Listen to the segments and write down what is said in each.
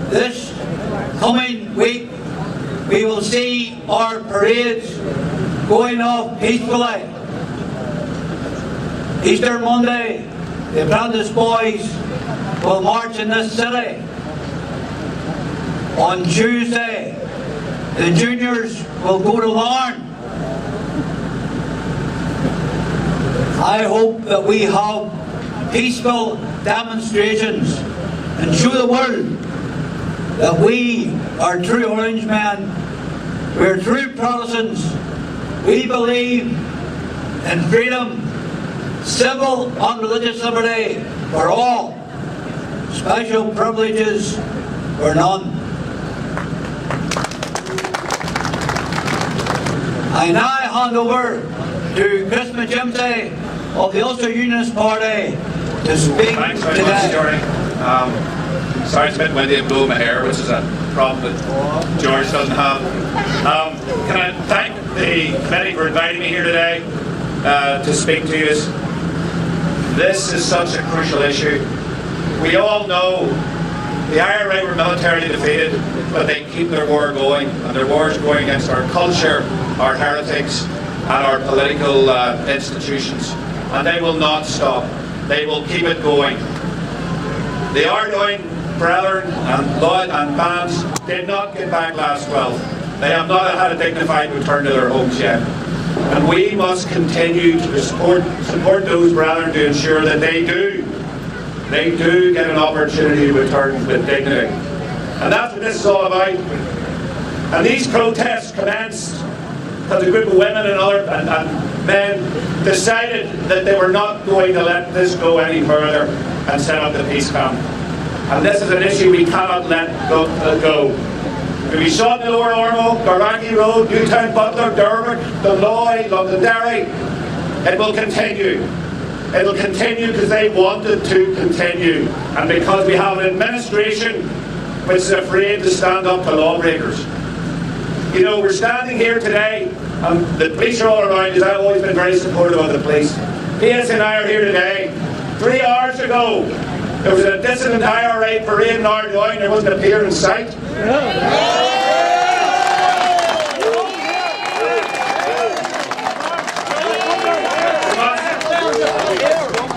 this coming week we will see our parades going off peacefully. Easter Monday, the apprentice boys will march in this city. On Tuesday, the juniors will go to Larne. I hope that we have peaceful demonstrations and show the world that we are true Orange men, we are true Protestants, we believe in freedom, civil and religious liberty for all, special privileges for none. I now hand over to Chris McGimpsey of the Ulster Unionist Party to speak Thanks very today. much, Geordie. Sorry it's a bit windy and blowing my hair, which is a problem that George doesn't have. Can I thank the committee for inviting me here today to speak to you. This is such a crucial issue. We all know the IRA were militarily defeated, but they keep their war going, and their war is going against our culture, our heretics, and our political institutions. And they will not stop. They will keep it going. The Ardoyne brethren and Lloyd and bands did not get back last 12. They have not had a dignified return to their homes yet. And we must continue to support those brethren to ensure that they do get an opportunity to return with dignity. And that's what this is all about. And these protests commenced because a group of women and men decided that they were not going to let this go any further and set up the peace camp. And this is an issue we cannot let go. If we saw it in the Lower Ormo, Garranky Road, Newtown, Butler, Derby, Dunloy, Londonderry, it will continue. It will continue because they wanted to continue, and because we have an administration which is afraid to stand up to lawbreakers. You know, we're standing here today, and the police are all around us. I've always been very supportive of the police. PS and I are here today. 3 hours ago, there was a dissident IRA parade in Ardoyne. There wasn't a pier in sight.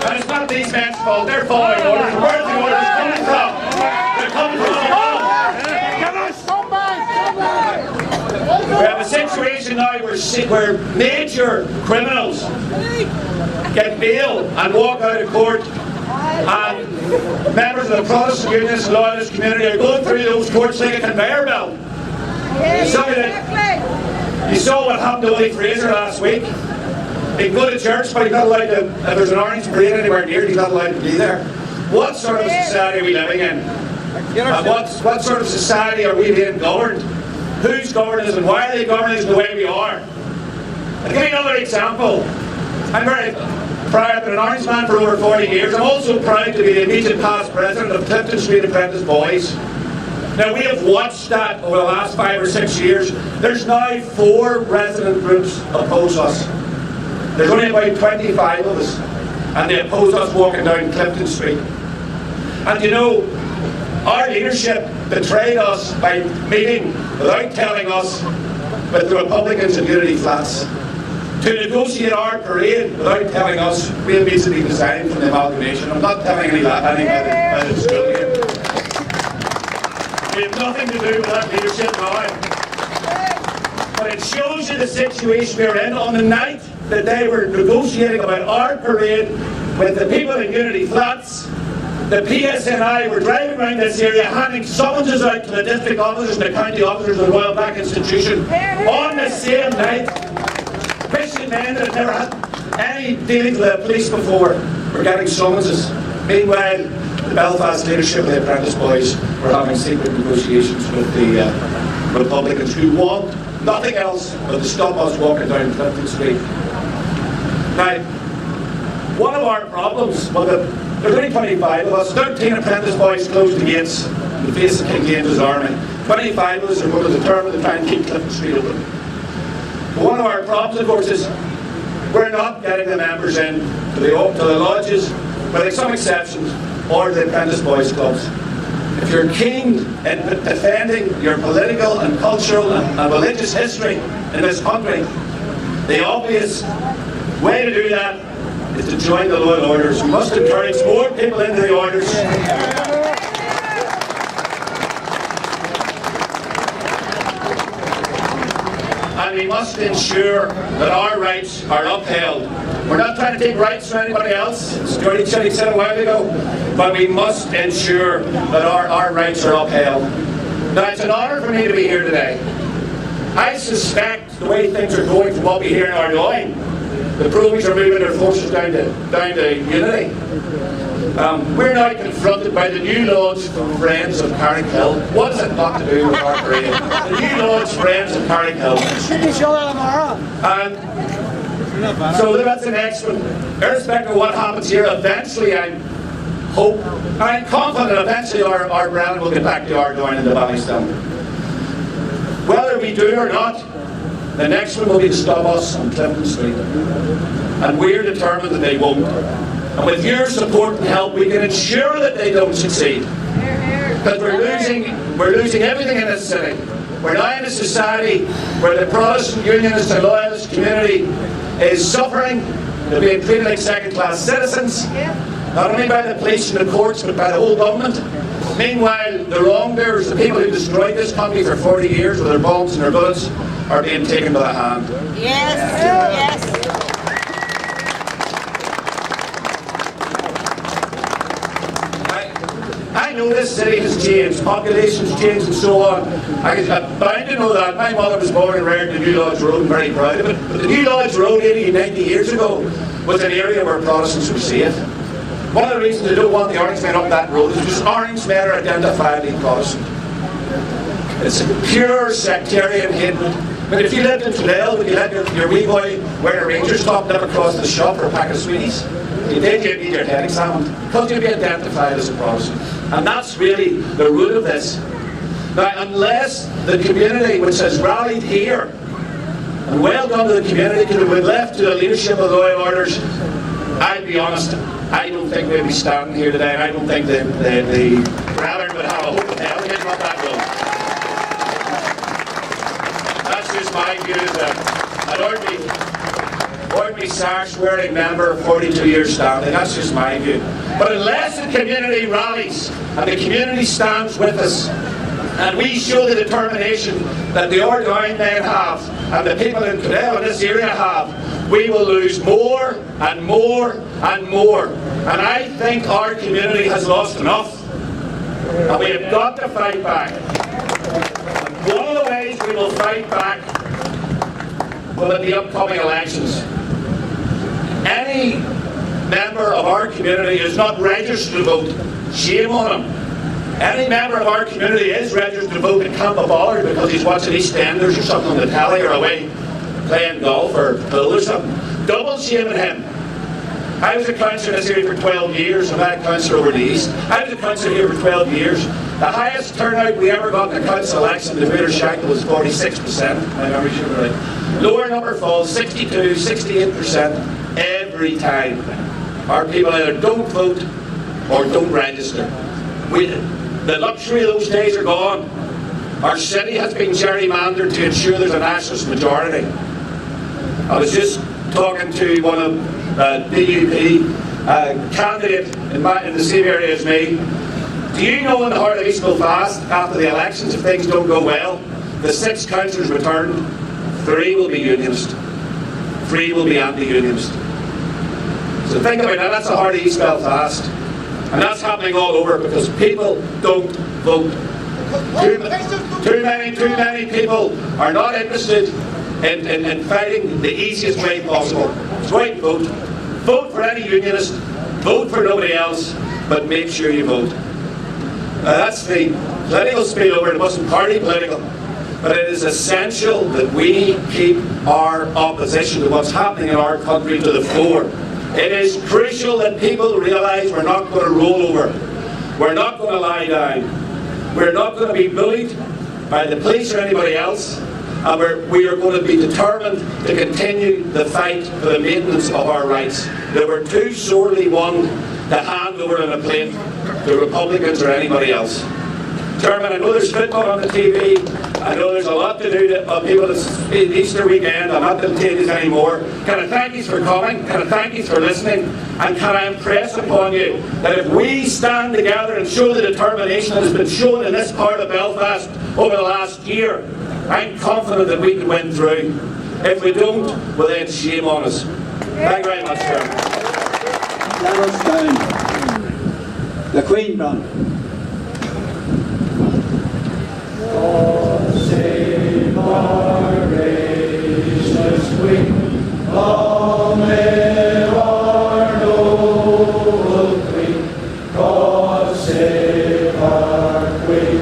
And it's not these men's fault. They're following orders. Where's the orders coming from? They're coming from above. We have a situation now where major criminals get bail and walk out of court, and members of the Protestant Unionist and Loyalist community are going through those courts like a conveyor belt. You saw what happened to Willie Fraser last week. He can go to church, but he's not allowed to, if there's an orange parade anywhere near, he's not allowed to be there. What sort of a society are we living in? And what sort of society are we being governed? Who's governing us, and why are they governing us the way we are? I'll give you another example. I'm very proud. I've been an Orange man for over 40 years. I'm also proud to be the immediate past president of Clifton Street Apprentice Boys. Now, we have watched that over the last 5 or 6 years. There's now 4 resident groups oppose us. There's only about 25 of us, and they oppose us walking down Clifton Street. And you know, our leadership betrayed us by meeting without telling us with the Republicans in Unity Flats. To negotiate our parade without telling us, we immediately resigned from the amalgamation. I'm not telling any by the school here. We have nothing to do with that leadership now. But it shows you the situation we're in. On the night that they were negotiating about our parade with the people in Unity Flats, the PSNI were driving around this area handing summonses out to the district officers and the county officers of the Royal Bank Institution on the same night. Christian men that had never had any dealings with the police before were getting summonses. Meanwhile, the Belfast leadership of the Apprentice Boys were having secret negotiations with the Republicans who want nothing else but to stop us walking down Clifton Street. Now, one of our problems, there's only 25 of us, 13 Apprentice Boys closed the gates in the face of King James's army. 25 of us are going to determine to try and keep Clifton Street open. But one of our problems, of course, is we're not getting the members in to the lodges, with some exceptions, or the Apprentice Boys clubs. if you're keen in defending your political and cultural and religious history in this country, the obvious way to do that is to join the Loyal Orders. We must encourage more people into the Orders. And we must ensure that our rights are upheld. We're not trying to take rights from anybody else, as Geordie Chitty said a while ago, but we must ensure that our rights are upheld. Now, it's an honour for me to be here today. I suspect the way things are going from what we hear in Ardoyne, the Provies are moving their forces down to Unity. We're now confronted by the New Lodge Friends of Carrickhill. What has it got to do with our parade? The New Lodge Friends of Carrickhill. And so that's the next one. Irrespective of what happens here, eventually I'm confident eventually our brand will get back to Ardoyne and the Ballystone. Whether we do or not, the next one will be to stop us on Clifton Street. And we're determined that they won't. And with your support and help, we can ensure that they don't succeed. Because we're losing everything in this city. We're now in a society where the Protestant Unionist and Loyalist community is suffering. They're being treated like second-class citizens, not only by the police and the courts, but by the whole government. Meanwhile, the wrongdoers, the people who destroyed this country for 40 years with their bombs and their bullets, are being taken by the hand. Yes, yes. I know this city has changed, population's changed and so on. I'm bound to know that. My mother was born and reared in the New Lodge Road and very proud of it. But the New Lodge Road 80, 90 years ago was an area where Protestants were safe. One of the reasons they don't want the Orangemen up that road is because Orangemen are identifiably Protestant. It's a pure sectarian hatred. But if you lived in Flute, would you let your wee boy wear a Rangers top live across the shop for a pack of sweeties? You did, you'd need your head examined, because you'd be identified as a Protestant. And that's really the root of this. Now, unless the community which has rallied here, and well done to the community, could have been left to the leadership of the Loyal Orders, I'll be honest, I don't think we'd be standing here today, and I don't think the brethren would have a hope of hell getting up that road. That's just my view as an ordinary sash-wearing member, 42 years standing. That's just my view. But unless the community rallies and the community stands with us, and we show the determination that the Ardoyne men have and the people in Cadell in this area have, we will lose more and more and more. And I think our community has lost enough. And we have got to fight back. And one of the ways we will fight back will be the upcoming elections. Any member of our community is not registered to vote. Shame on him. Any member of our community is registered to vote and can't be bothered because he's watching EastEnders or something on the telly or away playing golf or pool or something. Double shaming him. I was a councillor in this area for 12 years, and I had a councillor over in the East. I was a councillor here for 12 years. The highest turnout we ever got in the council election in the Greater Shankill was 46%. My memory should be right. Lower number falls 62, 68% every time. Our people either don't vote or don't register. The luxury of those days are gone. Our city has been gerrymandered to ensure there's a nationalist majority. I was just talking to one of DUP candidate in the same area as me. Do you know in the heart of East Belfast, after the elections, if things don't go well, the 6 councillors returned, 3 will be Unionist, 3 will be anti-Unionist. So think about that, that's the heart of East Belfast. And that's happening all over because people don't vote. Too many people are not interested in fighting the easiest way possible. It's right, vote. Vote for any Unionist, vote for nobody else, but make sure you vote. That's the political spillover. It wasn't party political, but it is essential that we keep our opposition to what's happening in our country to the fore. It is crucial that people realise we're not going to roll over. We're not going to lie down. We're not going to be bullied by the police or anybody else. And we are going to be determined to continue the fight for the maintenance of our rights. They were too sorely won to hand over on a plate to Republicans or anybody else. Chairman, I know there's football on the TV. I know there's a lot to do of people this Easter weekend. I'm not going to take this anymore. Can I thank you for coming? Can I thank you for listening? And can I impress upon you that if we stand together and show the determination that has been shown in this part of Belfast over the last year, I'm confident that we can win through. If we don't, well then shame on us. Thank you very much, Chairman. Let us down. The Queen Band. God save our gracious Queen, amen, our noble Queen. God save our Queen.